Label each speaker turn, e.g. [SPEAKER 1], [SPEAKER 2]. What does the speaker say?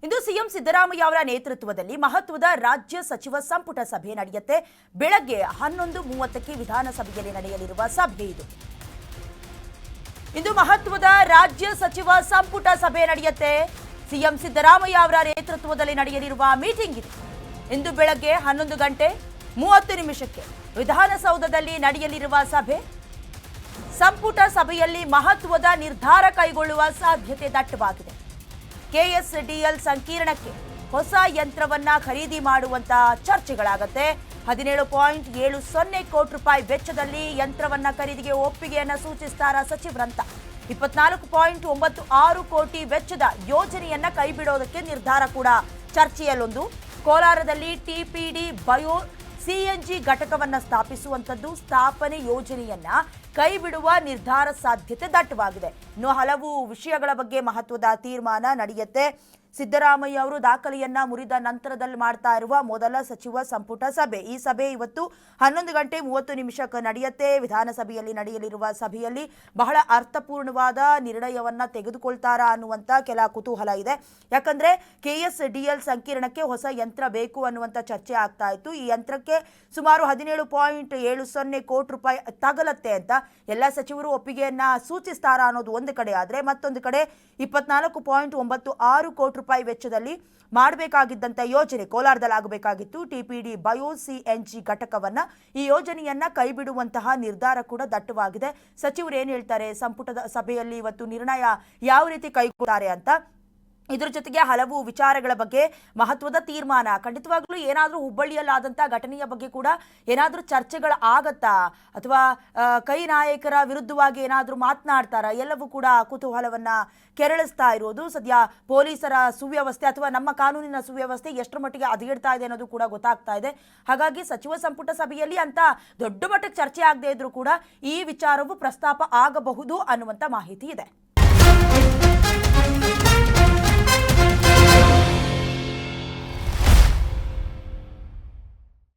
[SPEAKER 1] ಇಂದು CM Siddaramaiah ಅವರ ನೇತೃತ್ವದಲ್ಲಿ ಮಹತ್ವದ ರಾಜ್ಯ ಸಚಿವ ಸಂಪುಟ ಸಭೆ ನಡೆಯುತ್ತೆ. ಬೆಳಗ್ಗೆ 11:30ಕ್ಕೆ ವಿಧಾನಸಭೆಯಲ್ಲಿ ನಡೆಯಲಿರುವ ಸಭೆ ಇದು. ಇಂದು ಮಹತ್ವದ ರಾಜ್ಯ ಸಚಿವ ಸಂಪುಟ ಸಭೆ ನಡೆಯುತ್ತೆ. ಸಿಎಂ ಸಿದ್ದರಾಮಯ್ಯ ಅವರ ನೇತೃತ್ವದಲ್ಲಿ ನಡೆಯಲಿರುವ ಮೀಟಿಂಗ್ ಇದು. ಇಂದು ಬೆಳಗ್ಗೆ 11:30ಕ್ಕೆ ವಿಧಾನಸೌಧದಲ್ಲಿ ನಡೆಯಲಿರುವ ಸಭೆ. ಸಂಪುಟ ಸಭೆಯಲ್ಲಿ ಮಹತ್ವದ ನಿರ್ಧಾರ ಕೈಗೊಳ್ಳುವ ಸಾಧ್ಯತೆ ದಟ್ಟವಾಗಿದೆ. ಕೆಎಸ್ಡಿಎಲ್ ಸಂಕೀರ್ಣಕ್ಕೆ ಹೊಸ ಯಂತ್ರವನ್ನ ಖರೀದಿ ಮಾಡುವಂತಹ ಚರ್ಚೆಗಳಾಗುತ್ತೆ. 17.70 ಕೋಟಿ ರೂಪಾಯಿ ವೆಚ್ಚದಲ್ಲಿ ಯಂತ್ರವನ್ನ ಖರೀದಿಗೆ ಒಪ್ಪಿಗೆಯನ್ನ ಸೂಚಿಸ್ತಾರ ಸಚಿವರಂತ. 24.96 ಕೋಟಿ ವೆಚ್ಚದ ಯೋಜನೆಯನ್ನ ಕೈಬಿಡೋದಕ್ಕೆ ನಿರ್ಧಾರ ಕೂಡ ಚರ್ಚೆಯಲ್ಲೊಂದು. ಕೋಲಾರದಲ್ಲಿ ಟಿಪಿಡಿ ಬಯೋ ಸಿಎನ್ಜಿ ಘಟಕವನ್ನ ಸ್ಥಾಪಿಸುವಂತದ್ದು, ಸ್ಥಾಪನೆ ಯೋಜನೆಯನ್ನ ಕೈಬಿಡುವ ನಿರ್ಧಾರ ಸಾಧ್ಯತೆ ದಟ್ಟವಾಗಿದೆ. ಇನ್ನು ಹಲವು ವಿಷಯಗಳ ಬಗ್ಗೆ ಮಹತ್ವದ ತೀರ್ಮಾನ ನಡೆಯುತ್ತೆ. ಸಿದ್ದರಾಮಯ್ಯ ಅವರು ದಾಖಲೆಯನ್ನ ಮುರಿದ ನಂತರದಲ್ಲಿ ಮಾಡ್ತಾ ಇರುವ ಮೊದಲ ಸಚಿವ ಸಂಪುಟ ಸಭೆ. ಈ ಸಭೆ ಇವತ್ತು 11:30 ನಡೆಯುತ್ತೆ. ವಿಧಾನಸಭೆಯಲ್ಲಿ ನಡೆಯಲಿರುವ ಸಭೆಯಲ್ಲಿ ಬಹಳ ಅರ್ಥಪೂರ್ಣವಾದ ನಿರ್ಣಯವನ್ನ ತೆಗೆದುಕೊಳ್ತಾರಾ ಅನ್ನುವಂತ ಕೆಲ ಕುತೂಹಲ ಇದೆ. ಯಾಕಂದ್ರೆ ಕೆಎಸ್ಡಿಎಲ್ ಸಂಕೀರ್ಣಕ್ಕೆ ಹೊಸ ಯಂತ್ರ ಬೇಕು ಅನ್ನುವಂತ ಚರ್ಚೆ ಆಗ್ತಾ ಇತ್ತು. ಈ ಯಂತ್ರಕ್ಕೆ ಸುಮಾರು 17.70 ಕೋಟಿ ರೂಪಾಯಿ ತಗಲತ್ತೆ ಅಂತ ಎಲ್ಲ ಸಚಿವರು ಒಪ್ಪಿಗೆಯನ್ನ ಸೂಚಿಸ್ತಾರಾ ಅನ್ನೋದು ಒಂದು ಕಡೆ ಆದ್ರೆ, ಮತ್ತೊಂದು ಕಡೆ 24.96 ಕೋಟಿ ರೂಪಾಯಿ ವೆಚ್ಚದಲ್ಲಿ ಮಾಡಬೇಕಾಗಿದ್ದಂತ ಯೋಜನೆ ಕೋಲಾರದಲ್ಲಿ ಆಗಬೇಕಾಗಿತ್ತು. ಟಿಪಿಡಿ ಬಯೋ ಸಿಎನ್ಜಿ ಘಟಕವನ್ನ, ಈ ಯೋಜನೆಯನ್ನ ಕೈಬಿಡುವಂತಹ ನಿರ್ಧಾರ ಕೂಡ ದಟ್ಟವಾಗಿದೆ. ಸಚಿವರು ಏನ್ ಹೇಳ್ತಾರೆ, ಸಂಪುಟದ ಸಭೆಯಲ್ಲಿ ಇವತ್ತು ನಿರ್ಣಯ ಯಾವ ರೀತಿ ಕೈಗೊಳ್ಳುತ್ತಾರೆ ಅಂತ, ಇದರ ಜೊತೆಗೆ ಹಲವು ವಿಚಾರಗಳ ಬಗ್ಗೆ ಮಹತ್ವದ ತೀರ್ಮಾನ. ಖಂಡಿತವಾಗ್ಲೂ ಏನಾದರೂ ಹುಬ್ಬಳ್ಳಿಯಲ್ಲಾದಂಥ ಘಟನೆಯ ಬಗ್ಗೆ ಕೂಡ ಏನಾದರೂ ಚರ್ಚೆಗಳು ಆಗತ್ತಾ, ಅಥವಾ ಕೈ ನಾಯಕರ ವಿರುದ್ಧವಾಗಿ ಏನಾದರೂ ಮಾತನಾಡ್ತಾರಾ, ಎಲ್ಲವೂ ಕೂಡ ಕುತೂಹಲವನ್ನ ಕೆರಳಿಸ್ತಾ ಇರೋದು. ಸದ್ಯ ಪೊಲೀಸರ ಸುವ್ಯವಸ್ಥೆ ಅಥವಾ ನಮ್ಮ ಕಾನೂನಿನ ಸುವ್ಯವಸ್ಥೆ ಎಷ್ಟರ ಮಟ್ಟಿಗೆ ಹದಗೆಡ್ತಾ ಇದೆ ಅನ್ನೋದು ಕೂಡ ಗೊತ್ತಾಗ್ತಾ ಇದೆ. ಹಾಗಾಗಿ ಸಚಿವ ಸಂಪುಟ ಸಭೆಯಲ್ಲಿ ಅಂತ ದೊಡ್ಡ ಮಟ್ಟಕ್ಕೆ ಚರ್ಚೆ ಆಗದೆ ಇದ್ರೂ ಕೂಡ ಈ ವಿಚಾರವು ಪ್ರಸ್ತಾಪ ಆಗಬಹುದು ಅನ್ನುವಂಥ ಮಾಹಿತಿ ಇದೆ.